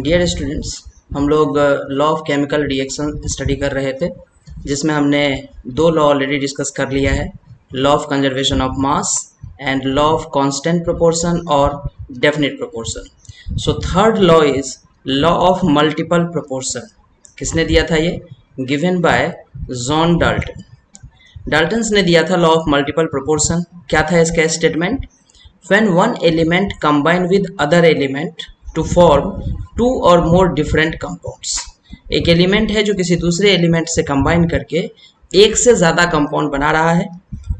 Dear students, हम लोग law of chemical reaction study कर रहे थे, जिसमें हमने दो लॉ ऑलरेडी डिस्कस कर लिया है, law of conservation of mass and law of constant proportion और definite proportion. So third law is law of multiple proportion. किसने दिया था ये? Given by John Dalton. Dalton's ने दिया था लॉ ऑफ मल्टीपल प्रोपोर्शन। क्या था इसका statement? When one element combine with other element to form two or more different compounds। एक एलिमेंट है जो किसी दूसरे एलिमेंट से कंबाइन करके एक से ज्यादा कंपाउंड बना रहा है।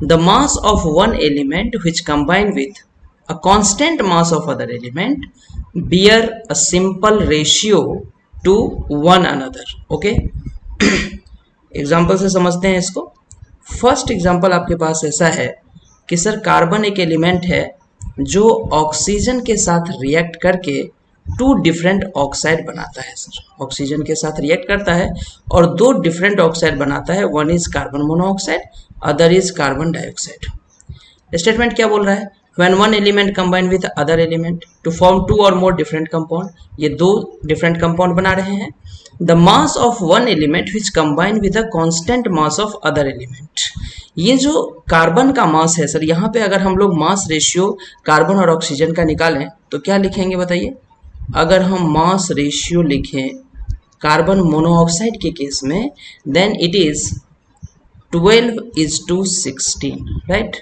The mass of one element which combine with a constant mass of other element bear a simple ratio to one another। Okay, example से समझते हैं इसको। फर्स्ट एग्जाम्पल आपके पास ऐसा है कि सर कार्बन एक एलिमेंट है जो ऑक्सीजन के साथ रिएक्ट करके टू डिफरेंट ऑक्साइड बनाता है। सर ऑक्सीजन के साथ रिएक्ट करता है और दो डिफरेंट ऑक्साइड बनाता है। One is carbon monoxide, other is carbon dioxide. Statement क्या बोल रहा है? When one element combine with other element to form two or more different compound, ये दो डिफरेंट कंपाउंड बना रहे हैं। The mass of one element which combine with a constant mass of other element. ये जो कार्बन का मास है sir, यहाँ पे अगर हम लोग मास रेशियो कार्बन और ऑक्सीजन का निकालें तो क्या लिखेंगे बताइए? अगर हम मास रेशियो लिखें कार्बन मोनोऑक्साइड के केस में, then it is 12:16, right.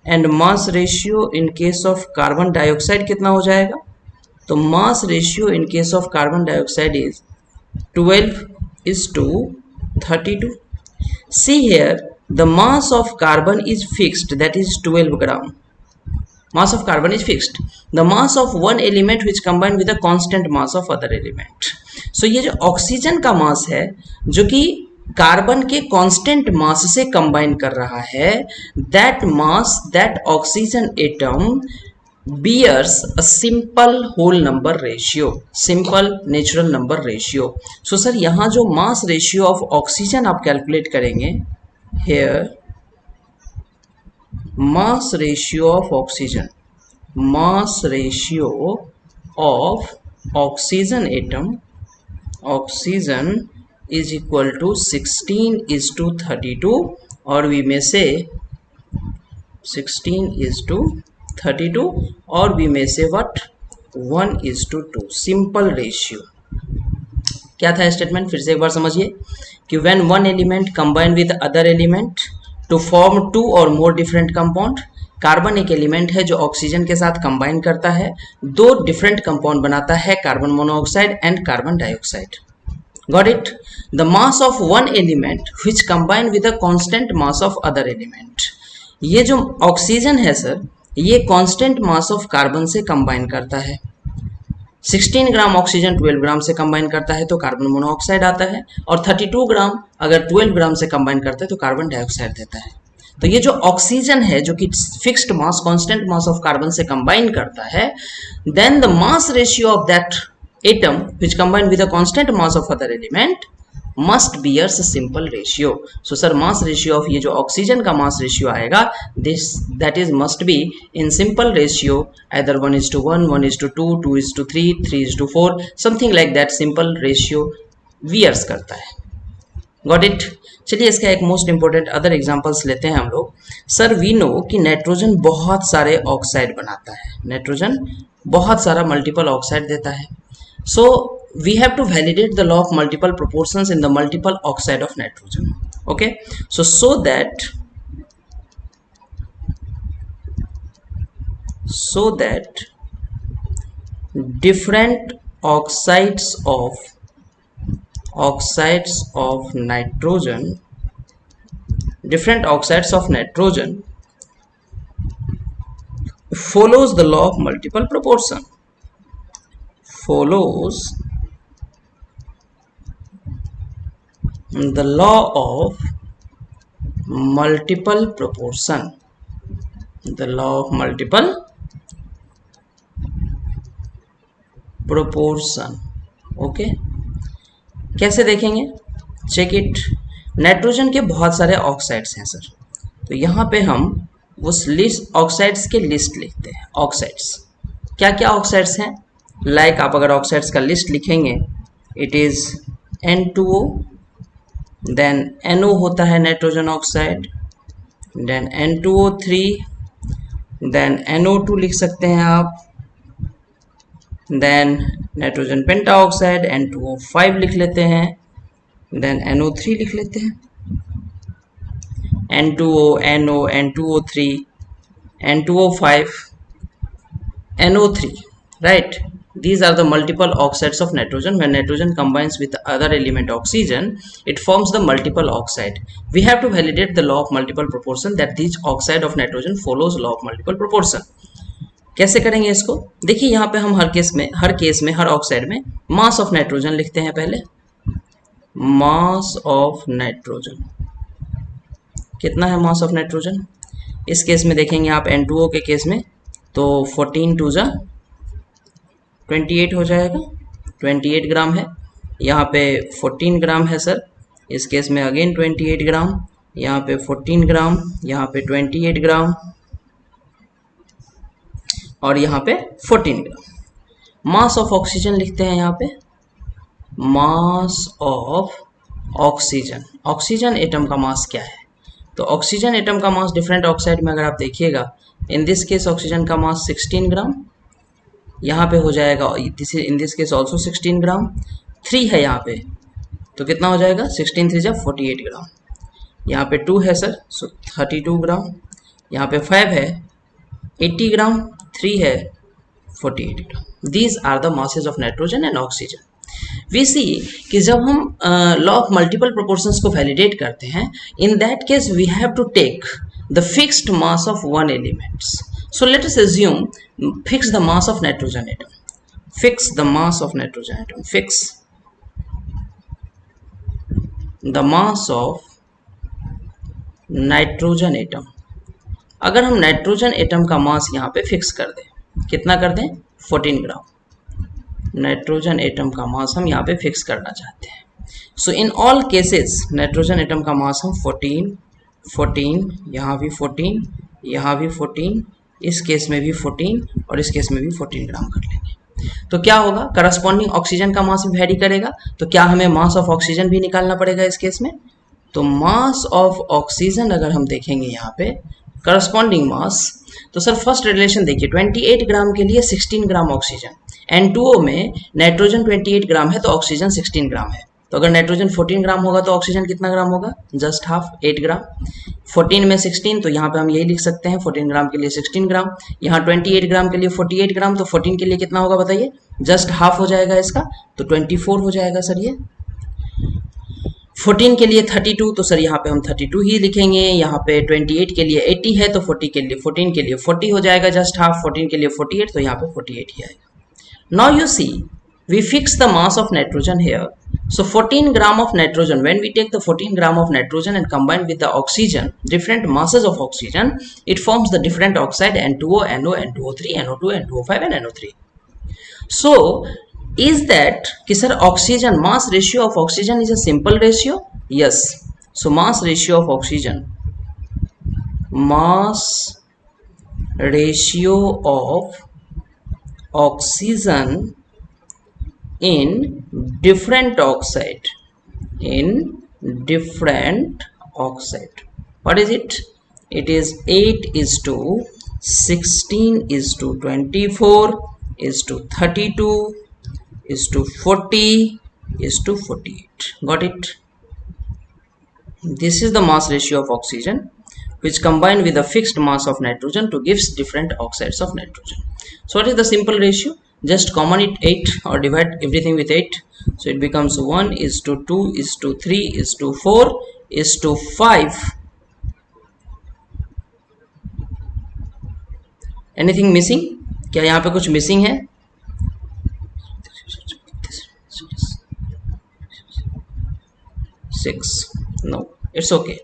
And mass ratio in case of carbon dioxide कितना हो जाएगा? तो mass ratio in case of carbon dioxide is 12:32। See here, the mass of carbon is fixed, that is 12 gram. Mass of carbon is fixed. The mass of one element which combined with a constant mass of other element. So ये जो oxygen का मास है जो कि carbon के constant mass से combine कर रहा है, that mass, that oxygen atom bears a simple whole number ratio, simple natural number ratio. So sir यहाँ जो mass ratio of oxygen आप कैलकुलेट करेंगे, here mass ratio of oxygen, mass ratio of oxygen atom, oxygen is equal to 16:32, or we may say 16:32, or we may say what, 1:2, simple ratio। क्या था statement? फिर से एक बार समझिए कि when one element combine with other element to form two or more different compound. Carbon एक element है जो ऑक्सीजन के साथ कंबाइन करता है, दो डिफरेंट कंपाउंड बनाता है, carbon monoxide and carbon dioxide. Got it? The mass of one element which combine with a constant mass of other element. ये जो ऑक्सीजन है सर, ये कांस्टेंट मास ऑफ कार्बन से कंबाइन करता है। 16 ग्राम ऑक्सीजन 12 ग्राम से कंबाइन करता है तो कार्बन मोनोऑक्साइड आता है, और 32 ग्राम अगर 12 ग्राम से कंबाइन करता है तो कार्बन डाइऑक्साइड देता है। तो ये जो ऑक्सीजन है जो कि fixed mass constant mass of carbon से कंबाइन करता है, then the mass ratio of that atom which combine with a constant mass of other element must bears a simple ratio. So sir mass ratio of ये जो oxygen का mass ratio आएगा, this that is must be in simple ratio, either 1:1, 1:2, 2:3, 3:4, something like that simple ratio bears करता है। Got it? चलिए इसका एक most important other examples लेते हैं हम लोग। सर वी नो कि नाइट्रोजन बहुत सारे ऑक्साइड बनाता है, नाइट्रोजन बहुत सारा मल्टीपल ऑक्साइड देता है। So we have to validate the law of multiple proportions in the multiple oxide of nitrogen. Okay, so that different oxides of nitrogen follows the law of multiple proportion, follows the law of multiple proportion, the law of multiple proportion। Okay, कैसे देखेंगे? Check it. Nitrogen के बहुत सारे oxides हैं sir, तो यहाँ पे हम उस लिस्ट ऑक्साइड्स के लिस्ट लिखते हैं। ऑक्साइड्स क्या क्या ऑक्साइड्स हैं? लाइक आप अगर ऑक्साइड्स का लिस्ट लिखेंगे, it is N2O, then NO होता है nitrogen oxide, then N2O3, then NO2 लिख सकते हैं आप, देन नाइट्रोजन पेंटाऑक्साइड N2O5 लिख लेते हैं, देन NO3 लिख लेते हैं, N2O, NO, N2O3, N2O5, NO3, right? These are the multiple oxides of nitrogen. When nitrogen combines with the other element oxygen, it forms the multiple oxide. We have to validate the law of multiple proportion, that each oxide of nitrogen follows law of multiple proportion. कैसे करेंगे इसको? देखिए यहाँ पे हम हर case में हर oxide में mass of nitrogen लिखते हैं। पहले मास ऑफ नाइट्रोजन कितना है? मास ऑफ नाइट्रोजन इस केस में देखेंगे आप N2O के केस में तो 14 2 जा 28 हो जाएगा, 28 ग्राम है। यहाँ पे 14 ग्राम है सर, इस केस में अगेन 28 ग्राम, यहाँ पे 14 ग्राम, यहाँ पे 28 ग्राम और यहाँ पे 14 ग्राम। मास ऑफ ऑक्सीजन लिखते हैं यहाँ पे, mass of oxygen. Oxygen atom का मास क्या है? तो ऑक्सीजन एटम का मास डिफरेंट ऑक्साइड में अगर आप देखिएगा, इन दिस केस ऑक्सीजन का मास 16 ग्राम, यहाँ पे हो जाएगा इन दिस केस ऑल्सो 16 ग्राम, 3 है यहाँ पे तो कितना हो जाएगा? 16 3 जा 48 ग्राम। यहाँ पे 2 है सर, सो 32 ग्राम। यहाँ पे 5 है 80 ग्राम, 3 है 48 ग्राम। These are the masses of nitrogen and oxygen. We see कि जब हम लॉ ऑफ मल्टीपल प्रोपोर्शंस को वैलिडेट करते हैं, in that case we have to take the fixed mass of one elements. So let us assume fix the mass of nitrogen atom, fix the mass of nitrogen atom, fix the mass of nitrogen atom. अगर हम nitrogen atom का मास यहाँ पे fix कर दें, कितना कर दें? 14 ग्राम। नाइट्रोजन एटम का मास हम यहाँ पे फिक्स करना चाहते हैं। So in all cases nitrogen atom का मास हम 14 14, यहाँ भी 14, यहाँ भी 14, इस केस में भी 14 और इस केस में भी 14 ग्राम कर लेंगे। तो क्या होगा? करस्पॉन्डिंग ऑक्सीजन का मास भी वेरी करेगा, तो क्या हमें मास ऑफ ऑक्सीजन भी निकालना पड़ेगा इस केस में? तो मास ऑफ ऑक्सीजन अगर हम देखेंगे यहाँ पे करस्पॉन्डिंग मास, तो सर फर्स्ट रिलेशन देखिए, 28 ग्राम के लिए 16 ग्राम ऑक्सीजन, N2O में नाइट्रोजन 28 ग्राम है तो ऑक्सीजन 16 ग्राम है। तो अगर नाइट्रोजन 14 ग्राम होगा तो ऑक्सीजन कितना ग्राम होगा? जस्ट हाफ, 8 ग्राम। 14 में 16 तो यहाँ पे हम यही लिख सकते हैं, 14 ग्राम के लिए 16 ग्राम, यहाँ 28 ग्राम के लिए 48 ग्राम, तो 14 के लिए कितना होगा बताइए? जस्ट हाफ हो जाएगा इसका, तो 24 हो जाएगा सर ये। 14 के लिए 32 तो सर यहाँ पे हम 32 ही लिखेंगे, यहाँ पे 28 के लिए 80 है तो 14 के लिए 40 हो जाएगा, जस्ट हाफ। 14 के लिए 48 तो यहाँ पे 48 ही आएगा। Now you see we fix the mass of nitrogen here. So 14 gram of nitrogen, when we take the 14 gram of nitrogen and combine with the oxygen, different masses of oxygen, it forms the different oxide N2O, NO, N2O3, NO2, N2O5 and NO3. So is that कि sir oxygen mass ratio of oxygen is a simple ratio? Yes. So mass ratio of oxygen, mass ratio of oxygen in different oxide, what is it? It is 8:16:24:32:40:48. Got it? This is the mass ratio of oxygen which combine with the fixed mass of nitrogen to gives different oxides of nitrogen. So what is the simple ratio? Just common it 8 or divide everything with 8, so it becomes 1:2:3:4:5. Anything missing? क्या यहाँ पे कुछ missing है? Six. No, it's okay.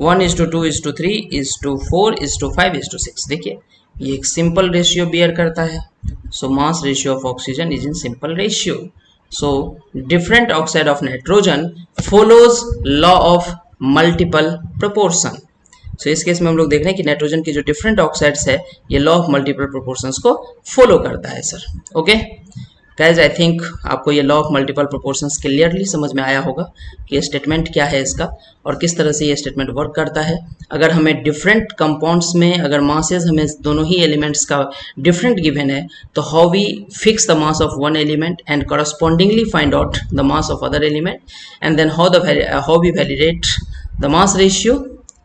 1:2:3:4:5:6. देखिए ये एक simple ratio beer करता है। So mass ratio of oxygen is in simple ratio. So different oxide of nitrogen follows law of multiple proportion. So इस केस में हम लोग देख रहे हैं कि नाइट्रोजन की जो डिफरेंट ऑक्साइड्स है ये लॉ ऑफ मल्टीपल प्रोपोर्शंस को फॉलो करता है sir. Okay, guys I think आपको ये law of multiple proportions clearly समझ में आया होगा कि ये स्टेटमेंट क्या है इसका और किस तरह से ये स्टेटमेंट वर्क करता है। अगर हमें डिफरेंट कंपाउंड्स में अगर मासेस हमें दोनों ही एलिमेंट्स का डिफरेंट गिवन है तो how we fix the mass of one element and correspondingly find out the mass of other element and then how we validate the mass ratio,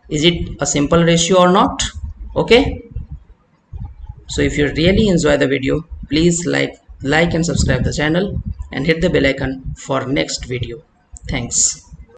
is it a simple ratio or not? Okay, so if you really enjoy the video, please like and subscribe the channel and hit the bell icon for next video. Thanks.